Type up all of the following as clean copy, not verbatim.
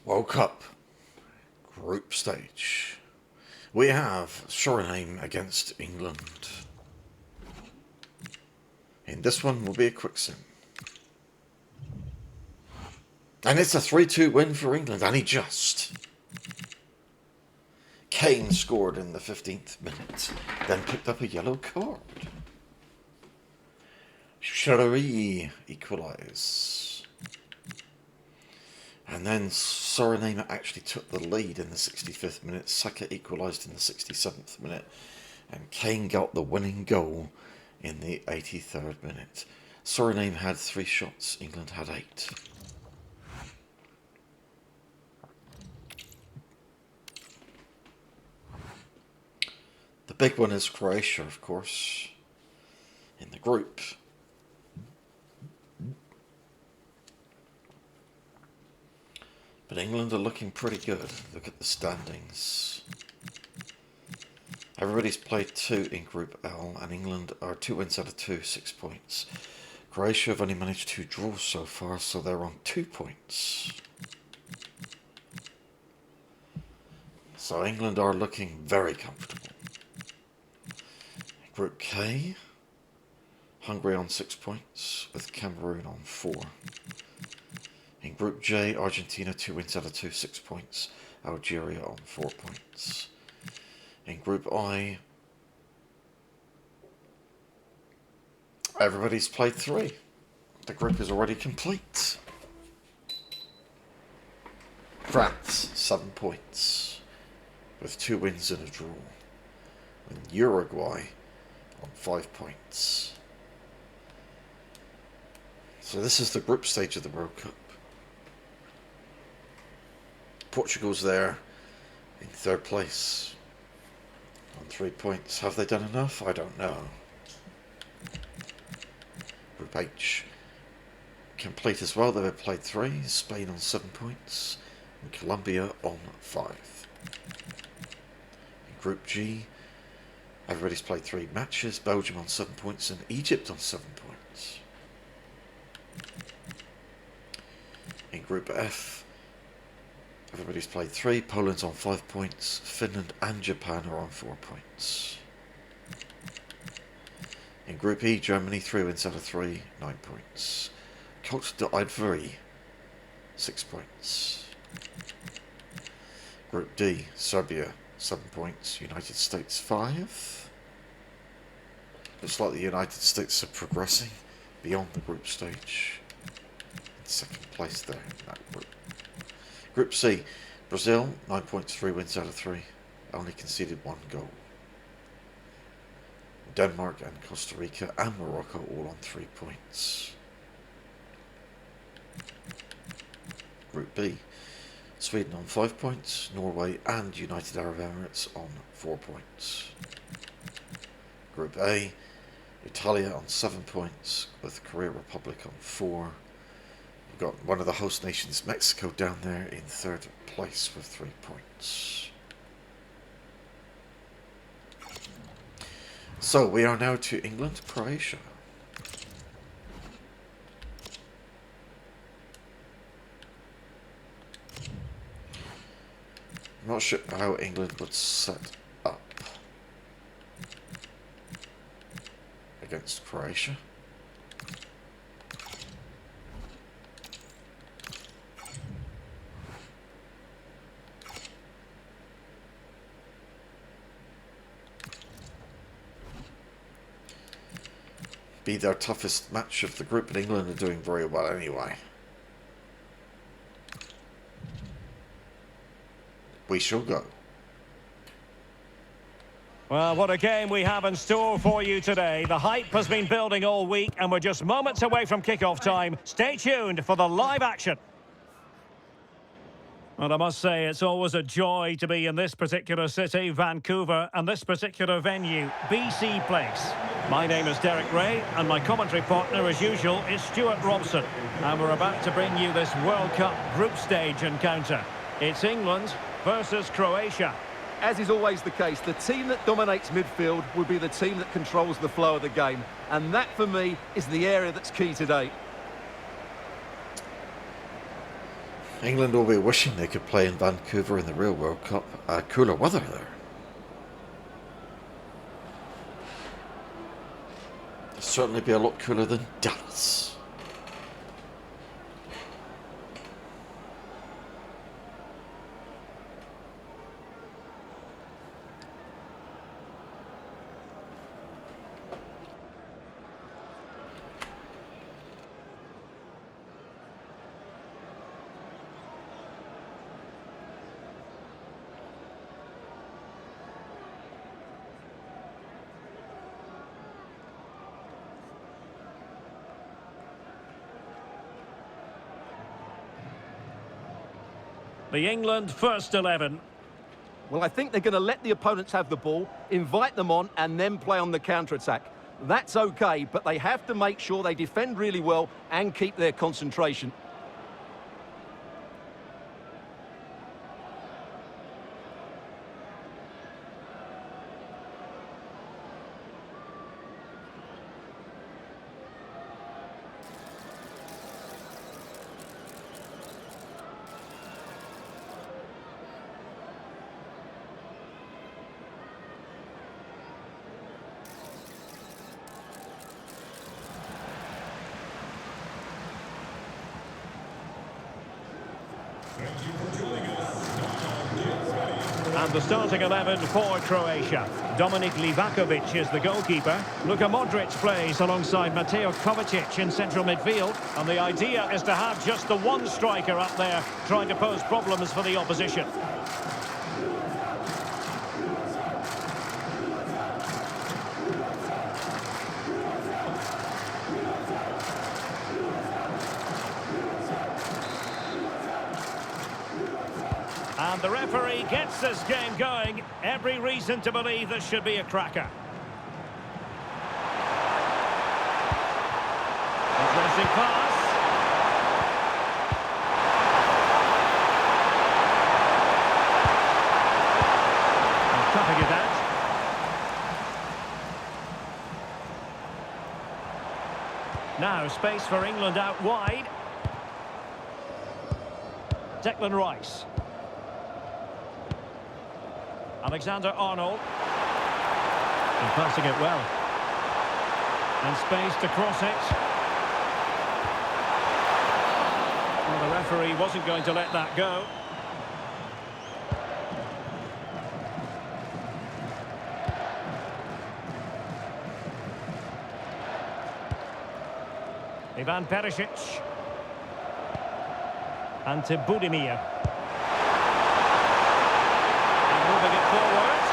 World Cup group stage. We have Suriname against England. And this one will be a quick sim. And it's a 3-2 win for England, and he just. Kane scored in the 15th minute, then picked up a yellow card. Sharari equalise. And then Suriname actually took the lead in the 65th minute. Saka equalised in the 67th minute. And Kane got the winning goal in the 83rd minute. Suriname had 3 shots, England had 8. The big one is Croatia, of course, in the group. But England are looking pretty good. Look at the standings. Everybody's played 2 in Group L, and England are 2 wins out of 2, 6 points. Croatia have only managed 2 draws so far, so they're on 2 points. So England are looking very comfortable. Group K, Hungary on 6 points, with Cameroon on 4. In Group J, Argentina 2 wins out of 2, 6 points. Algeria on 4 points. In Group I, everybody's played 3. The group is already complete. France, 7 points, with 2 wins and a draw. And Uruguay on 5 points. So this is the group stage of the World Cup. Portugal's there in 3rd place on 3 points. Have they done enough? I don't know. Group H complete as well. They've played 3. Spain on 7 points and Colombia on 5. In Group G, everybody's played 3 matches. Belgium on 7 points and Egypt on 7 points. In Group F, everybody's played 3. Poland's on 5 points. Finland and Japan are on 4 points. In Group E, Germany 3 wins out of 3, 9 points. Cote d'Ivoire 6 points. Group D, Serbia 7 points. United States 5. Looks like the United States are progressing beyond the group stage. In 2nd place there in that group. Group C, Brazil, 9 points, 3 wins out of 3. Only conceded 1 goal. Denmark and Costa Rica and Morocco all on 3 points. Group B, Sweden on 5 points. Norway and United Arab Emirates on 4 points. Group A, Italia on 7 points with Korea Republic on 4. Got one of the host nations, Mexico, down there in 3rd place with 3 points. So we are now to England, Croatia. I'm not sure how England would set up against Croatia. Be their toughest match of the group, but England are doing very well anyway. We shall go. Well, what a game we have in store for you today. The hype has been building all week, and we're just moments away from kick-off time. Stay tuned for the live action. Well, I must say, it's always a joy to be in this particular city, Vancouver, and this particular venue, BC Place. My name is Derek Ray, and my commentary partner, as usual, is Stuart Robson. And we're about to bring you this World Cup group stage encounter. It's England versus Croatia. As is always the case, the team that dominates midfield will be the team that controls the flow of the game. And that, for me, is the area that's key today. England will be wishing they could play in Vancouver in the real World Cup. Cooler weather there. It'll certainly be a lot cooler than Dallas. The England first 11. Well, I think they're going to let the opponents have the ball, invite them on, and then play on the counter-attack. That's okay, but they have to make sure they defend really well and keep their concentration. And the starting 11 for Croatia. Dominik Livakovic is the goalkeeper. Luka Modric plays alongside Mateo Kovacic in central midfield. And the idea is to have just the one striker up there trying to pose problems for the opposition. And the referee gets this game going. Every reason to believe this should be a cracker. Interesting pass. And cutting it out. Now space for England out wide. Declan Rice. Alexander-Arnold. And passing it well. And space to cross it. Well, the referee wasn't going to let that go. Ivan Perisic. And to Budimir. Moving it forward.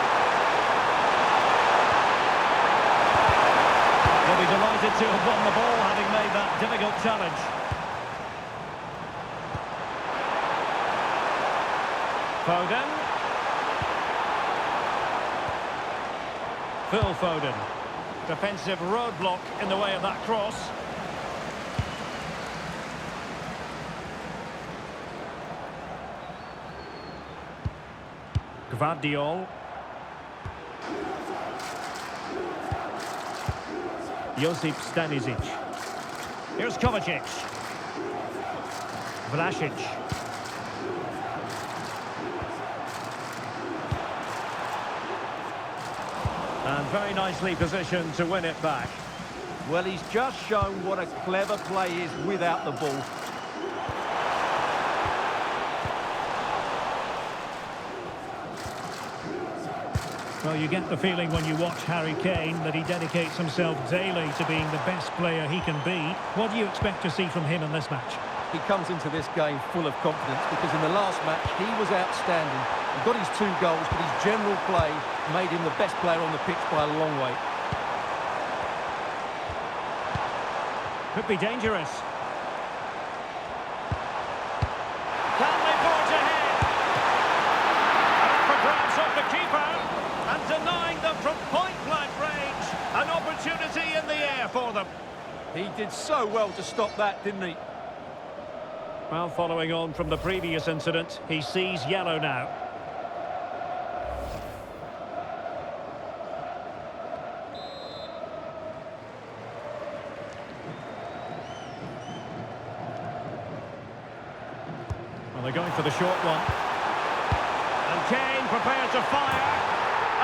They'll be delighted to have won the ball, having made that difficult challenge. Foden. Phil Foden. Defensive roadblock in the way of that cross. Gvardiol. Josip Stanisic. Here's Kovacic. Vlasic. And very nicely positioned to win it back. Well, he's just shown what a clever play is without the ball. Well, you get the feeling when you watch Harry Kane that he dedicates himself daily to being the best player he can be. What do you expect to see from him in this match? He comes into this game full of confidence because in the last match he was outstanding. He got his 2 goals, but his general play made him the best player on the pitch by a long way. Could be dangerous. Can they forge ahead? Up for grabs off the keeper. And denying them from point-blank range. An opportunity in the air for them. He did so well to stop that, didn't he? Well, following on from the previous incident, he sees yellow now. Well, they're going for the short one. And Kane prepared to fire.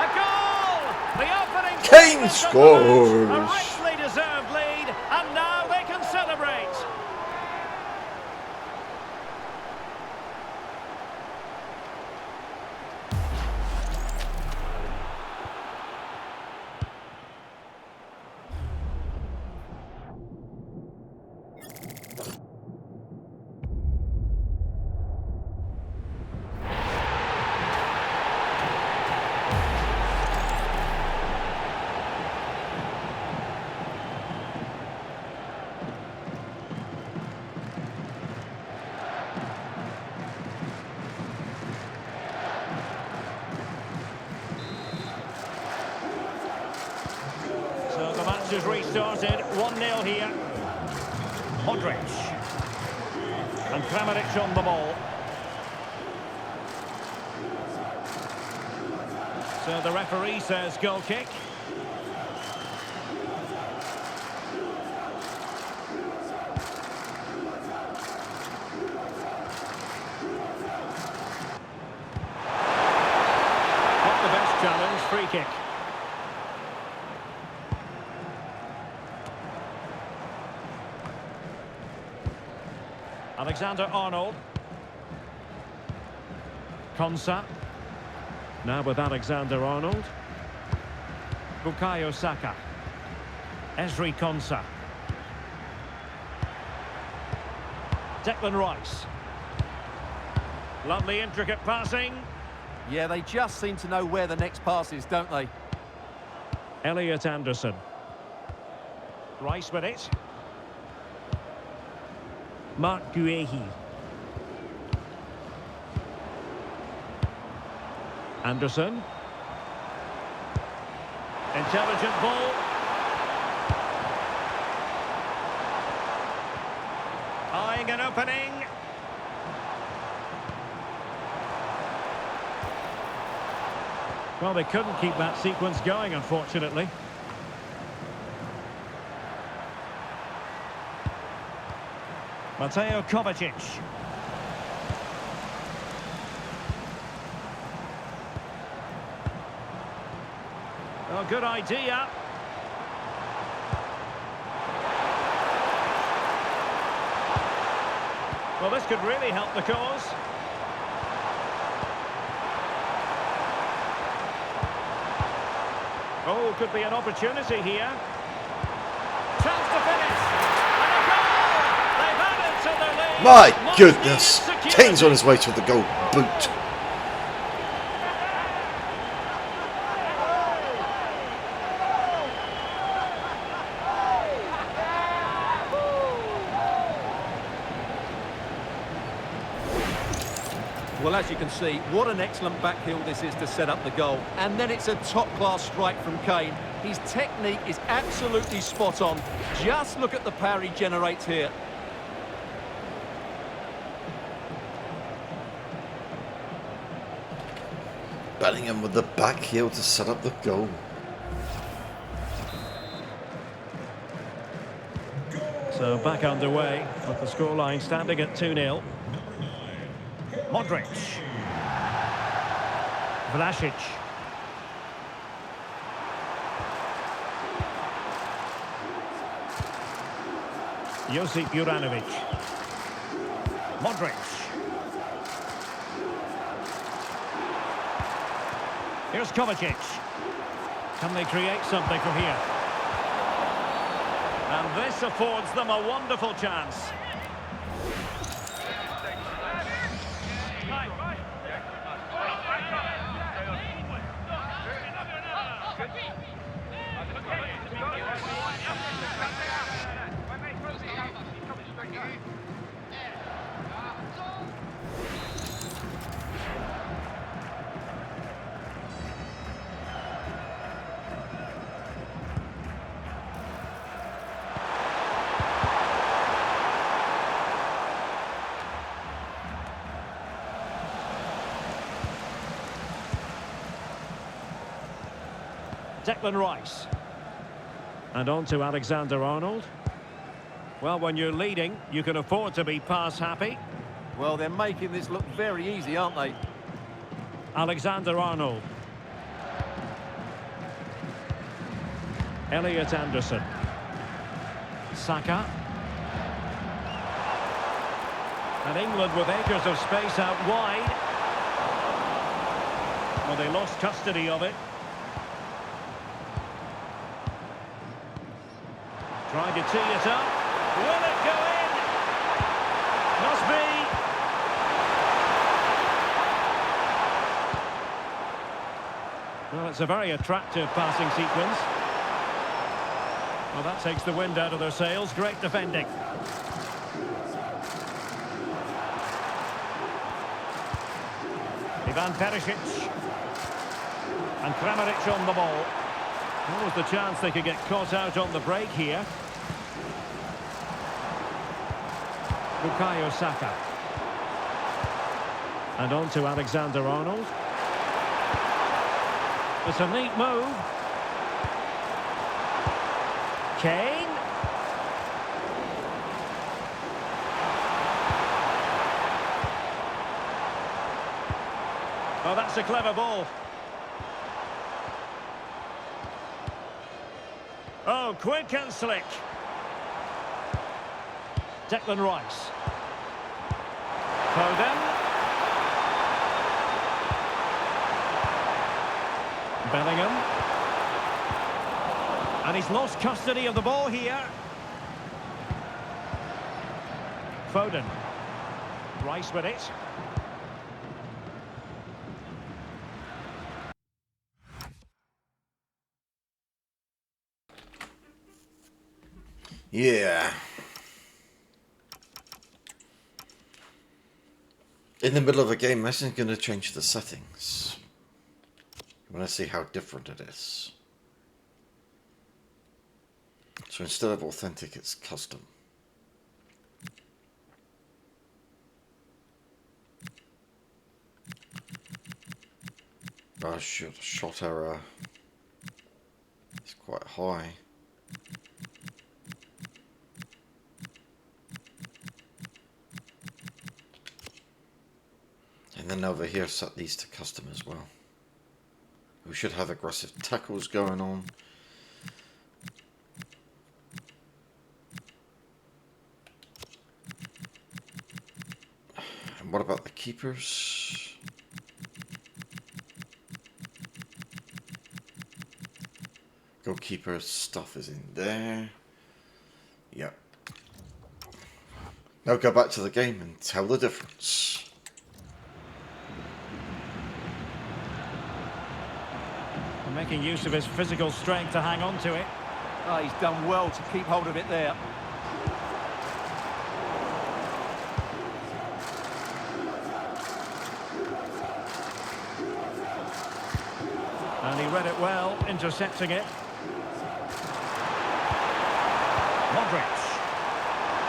A goal! The opening... Kane A scores! richly deserved lead, and now they can celebrate. So the match is restarted, 1-0 here. Modric. And Kramaric on the ball. So the referee says goal kick. Not the best challenge, free kick. Alexander-Arnold. Konsa. Now with Alexander-Arnold. Bukayo Saka. Ezri Konsa. Declan Rice. Lovely intricate passing. Yeah, they just seem to know where the next pass is, don't they? Elliot Anderson. Rice with it. Mark Guehi. Anderson. Intelligent ball. Eyeing an opening. Well, they couldn't keep that sequence going, unfortunately. Mateo Kovacic. Oh, good idea. Well, this could really help the cause. Oh, could be an opportunity here. Chance to finish. And a goal! They've added to their lead. My goodness! Kane's on his way to the goal boot. Well, as you can see, what an excellent backheel this is to set up the goal. And then it's a top-class strike from Kane. His technique is absolutely spot on. Just look at the power he generates here. Bellingham with the back heel to set up the goal. So back underway, with the scoreline standing at 2-0. Modric. Vlasic. Josip Juranovic. Modric. Here's Kovacic. Can they create something from here? And this affords them a wonderful chance. Declan Rice. And on to Alexander-Arnold. Well, when you're leading, you can afford to be pass happy. Well, they're making this look very easy, aren't they? Alexander-Arnold. Elliot Anderson. Saka. And England with acres of space out wide. Well, they lost custody of it. Trying to tee it up. Will it go in? Must be. Well, it's a very attractive passing sequence. Well, that takes the wind out of their sails. Great defending. Ivan Perisic. And Kramaric on the ball. What was the chance they could get caught out on the break here? Bukayo Saka. And on to Alexander-Arnold. It's a neat move. Kane. Oh, that's a clever ball. Oh, quick and slick. Declan Rice. Foden. Bellingham. And he's lost custody of the ball here. Foden. Rice with it. Yeah. In the middle of a game, this isn't going to change the settings. I want to see how different it is. So instead of authentic, it's custom. Oh shit, shot error. It's quite high. And then over here, set these to custom as well. We should have aggressive tackles going on. And what about the keepers? Goalkeeper stuff is in there. Yep. Now go back to the game and tell the difference. Making use of his physical strength to hang on to it. Oh, he's done well to keep hold of it there. And he read it well, intercepting it. Modric.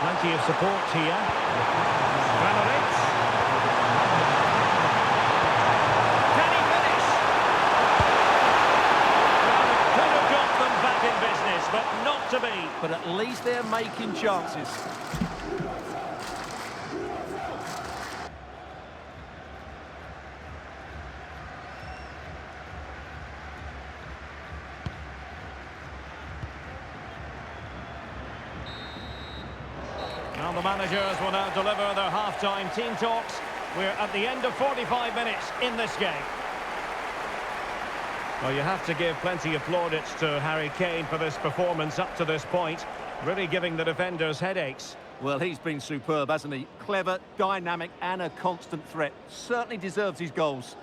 Plenty of support here. Kramaric. Can he finish? Well, it could have got them back in business, but not to be. But at least they're making chances. Now the managers will now deliver their half-time team talks. We're at the end of 45 minutes in this game. Well, you have to give plenty of plaudits to Harry Kane for this performance up to this point. Really giving the defenders headaches. Well, he's been superb, hasn't he? Clever, dynamic and a constant threat. Certainly deserves his goals.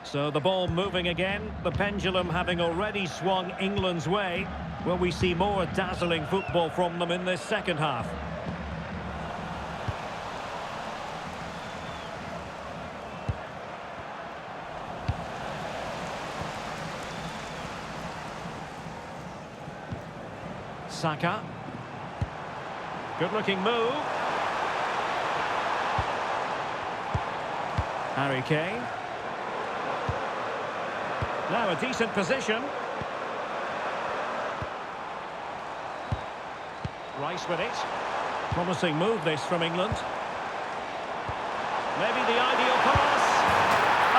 So the ball moving again, the pendulum having already swung England's way. Will we see more dazzling football from them in this second half? Saka. Good looking move. Harry Kane. Now a decent position. Rice with it. Promising move this from England. Maybe the ideal pass.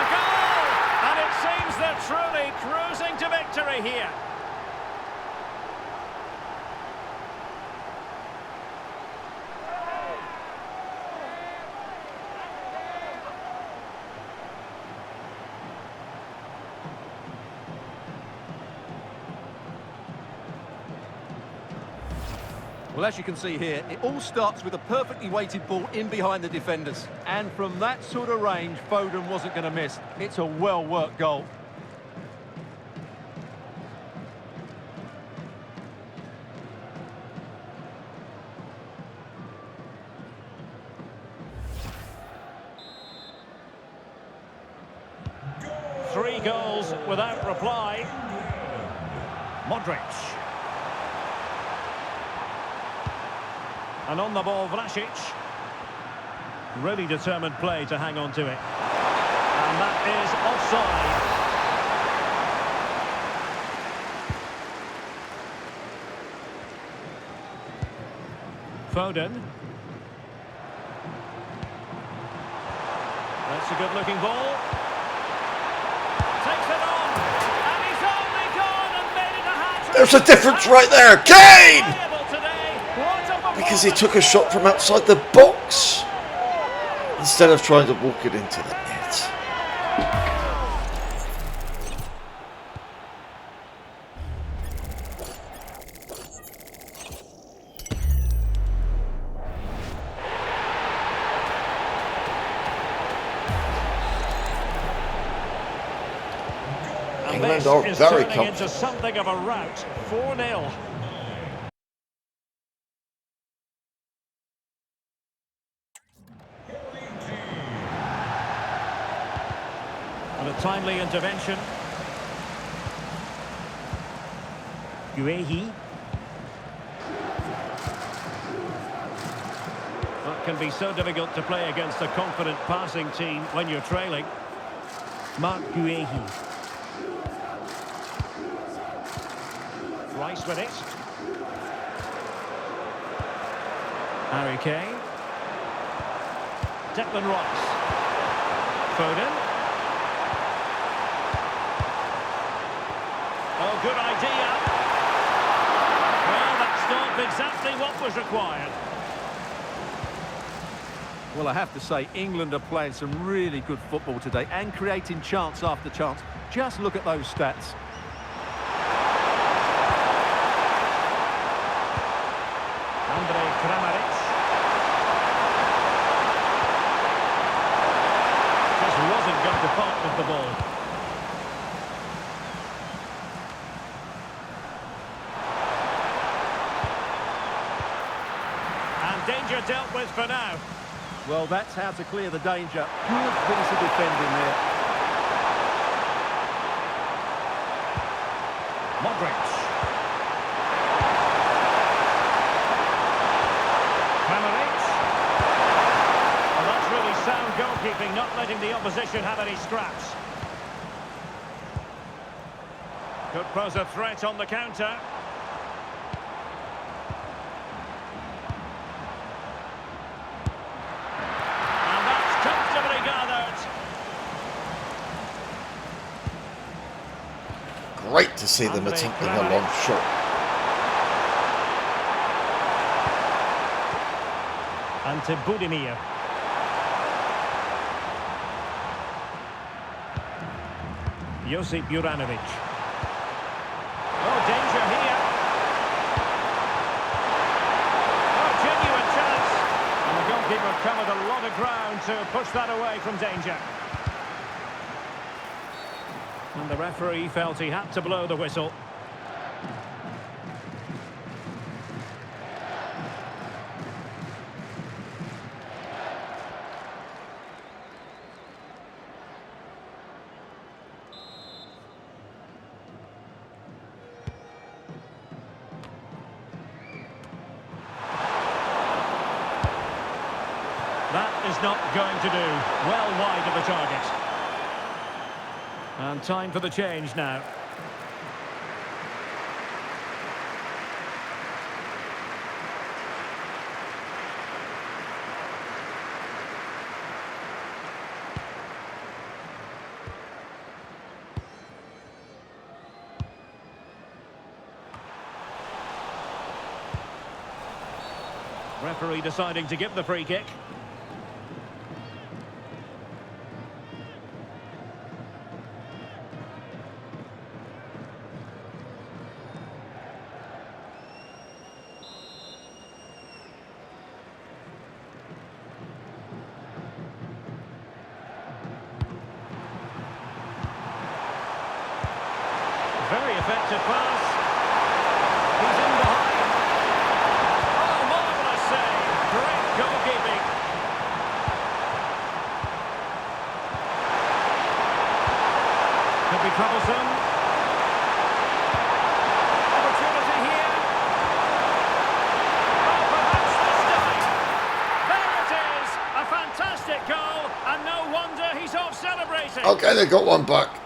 A goal! And it seems they're truly cruising to victory here. Well, as you can see here, it all starts with a perfectly weighted ball in behind the defenders. And from that sort of range, Foden wasn't going to miss. It's a well-worked goal. Three goals without reply. Modric. And on the ball, Vlasic. Really determined play to hang on to it. And that is offside. Foden. That's a good-looking ball. Takes it on. And he's only gone and made it a hat-trick. There's a difference right there. Kane! Unplayable today. What a Because he performance. took a shot from outside the box instead of trying to walk it into the net. And England this are is very turning into comfortable. something of a rout. 4-0. And a timely intervention. Guehi. That can be so difficult to play against a confident passing team when you're trailing. Mark Guehi. Rice with it. Harry Kane. Declan Rice. Foden. Oh, good idea. Well, that stopped exactly what was required. Well, I have to say, England are playing some really good football today and creating chance after chance. Just look at those stats. Andrej Kramaric. Just wasn't going to part with the ball. And danger dealt with for now. Well, that's how to clear the danger. Good piece of defending there. Modric. Kramaric. Well, that's really sound goalkeeping, not letting the opposition have any scraps. Could pose a threat on the counter. And that's comfortably gathered. Great to see them Andrej attempting a Kramaric. long shot. Ante Budimir. Josip Juranovic. Oh, danger here. Oh, genuine chance. And the goalkeeper covered a lot of ground to push that away from danger. And the referee felt he had to blow the whistle. That is not going to do. Well wide of the target. And time for the change now. Referee deciding to give the free kick. Very effective pass. He's in behind. Oh, marvellous save. Great goalkeeping. Could be troublesome. Opportunity here. Oh, perhaps this time. There it is. A fantastic goal. And no wonder he's off celebrating. Okay, they got one back.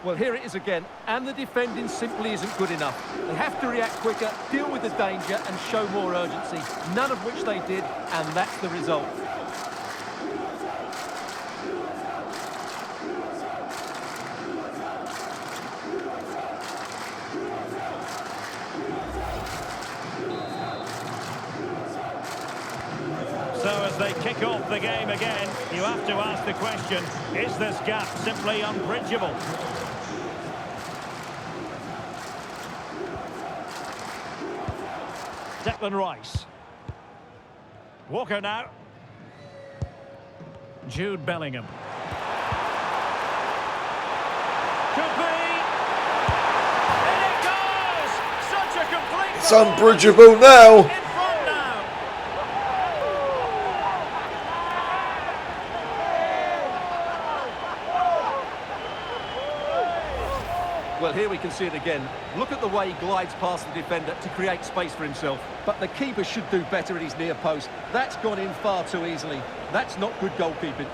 Well, here it is again, and the defending simply isn't good enough. They have to react quicker, deal with the danger, and show more urgency. None of which they did, and that's the result. So as they kick off the game again, you have to ask the question, is this gap simply unbridgeable? Declan Rice. Walker now. Jude Bellingham. Could be. And it goes! Such a complete... It's unbridgeable now. In front now. Well, here we can see it again. Look at the way he glides past the defender to create space for himself. But the keeper should do better at his near post. That's gone in far too easily. That's not good goalkeeping.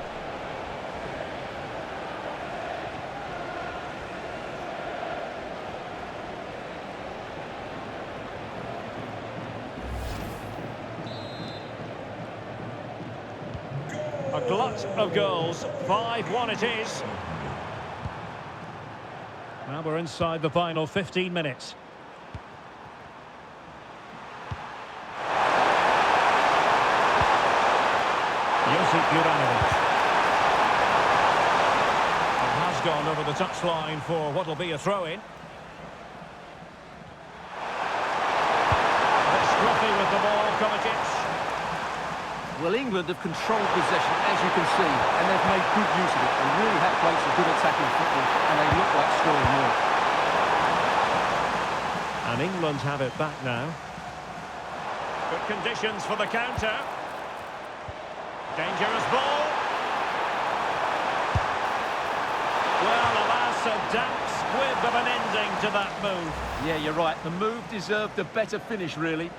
A glut of goals. 5-1 it is. Now we're inside the final 15 minutes. Josip Juranovic. It has gone over the touchline for what will be a throw-in. Scruffy with the ball, Kovacic. Well, England have controlled possession, as you can see, and they've made good use of it. They really have played some good attacking football, and they look like scoring more. And England have it back now. Good conditions for the counter. Dangerous ball. Well, alas, a damp squib of an ending to that move. Yeah, you're right. The move deserved a better finish, really.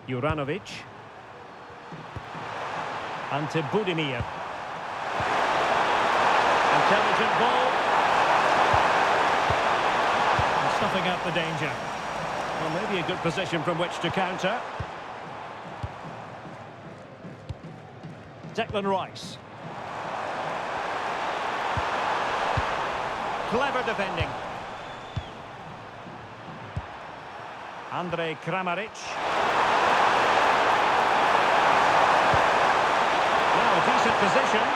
Juranovic. Ante Budimir. Intelligent ball. And snuffing out the danger. Well, maybe a good position from which to counter. Declan Rice. Clever defending. Andrej Kramaric. Decent position.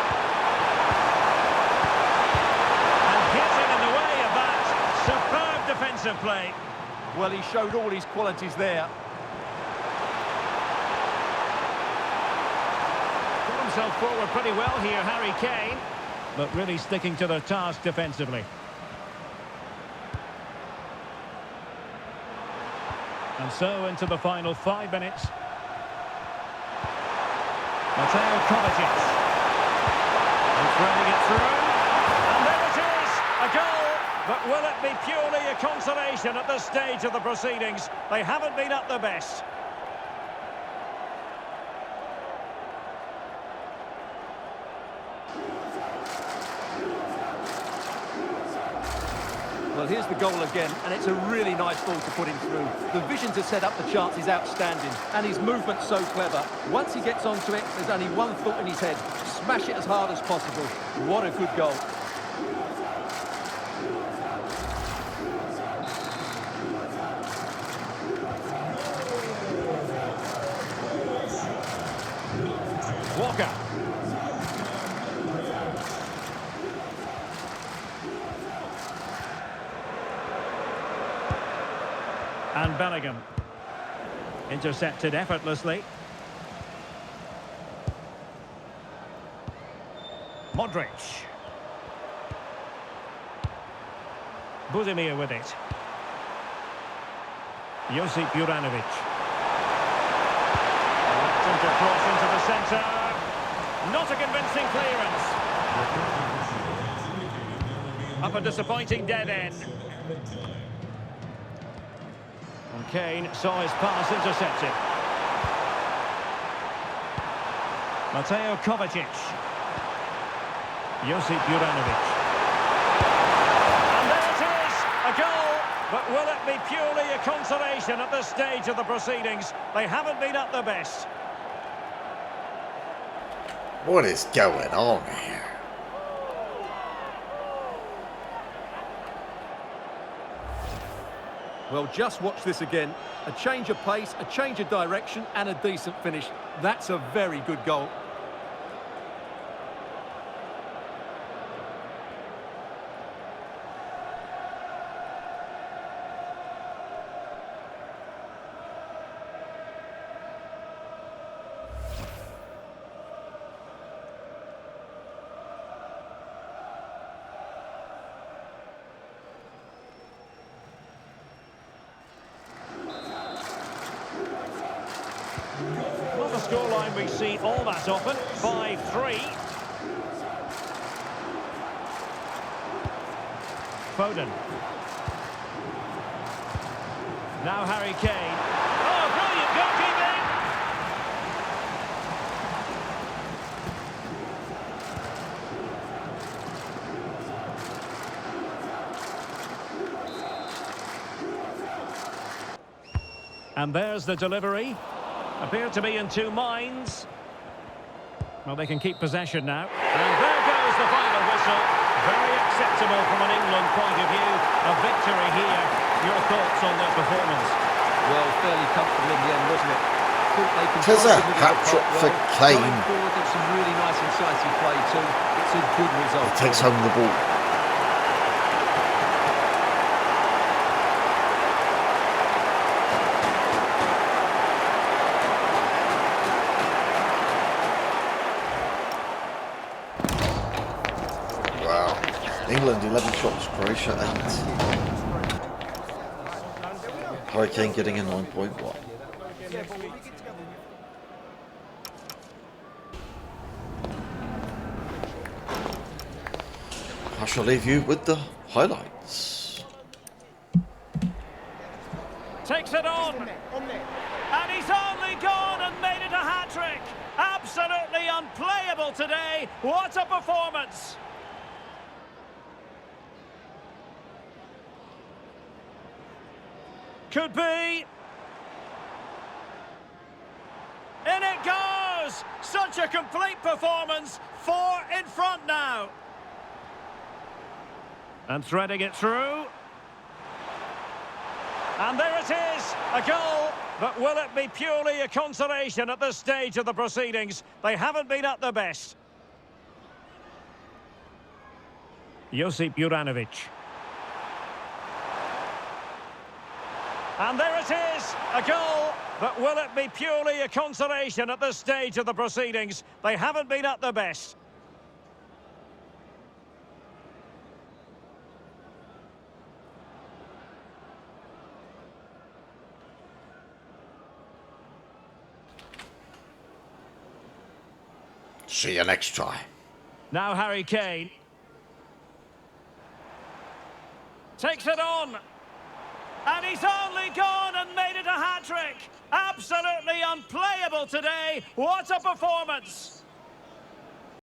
And getting in the way of that. Superb defensive play. Well, he showed all his qualities there. Got himself forward pretty well here, Harry Kane. But really sticking to their task defensively. And so into the final 5 minutes. Mateo Kovacic. And threading it through. And there it is! A goal! But will it be purely a consolation at this stage of the proceedings? They haven't been at their best. Well, here's the goal again, and it's a really nice ball to put him through. The vision to set up the chance is outstanding, and his movement's so clever. Once he gets onto it, there's only one thought in his head: smash it as hard as possible. What a good goal. Walker. And Bellingham. Intercepted effortlessly. Modric. Budimir with it. Josip Juranovic. To cross into the centre. Not a convincing clearance. Up a disappointing dead end. And Kane saw his pass intercepted. Mateo Kovacic. Josip Juranovic. And there it is! A goal! But will it be purely a consolation at this stage of the proceedings? They haven't been at their best. What is going on here? Well, just watch this again. A change of pace, a change of direction, and a decent finish. That's a very good goal. Not a scoreline we see all that often. 5-3. Foden. Now Harry Kane. Oh, brilliant goalkeeping! And there's the delivery. Appear to be in two minds. Well, they can keep possession now. And there goes the final whistle. Very acceptable from an England point of view. A victory here. Your thoughts on their performance? Well, fairly comfortable in the end, wasn't it? Tis a hat-trick for Kane. Going forward, there's some really nice incisive play too. It's a good result. He takes home the ball. Wow. England 11 shots, Croatia 8. Harry Kane getting a 9.1. I shall leave you with the highlights. Takes it on. And he's only gone and made it a hat-trick. Absolutely unplayable today. What a performance. Could be. In it goes! Such a complete performance. 4 in front now. And threading it through. And there it is, a goal. But will it be purely a consolation at this stage of the proceedings? They haven't been at their best. Josip Juranovic. And there it is, a goal. But will it be purely a consolation at this stage of the proceedings? They haven't been at their best. See you next time. Now Harry Kane. Takes it on. And he's only gone and made it a hat-trick. Absolutely unplayable today. What a performance.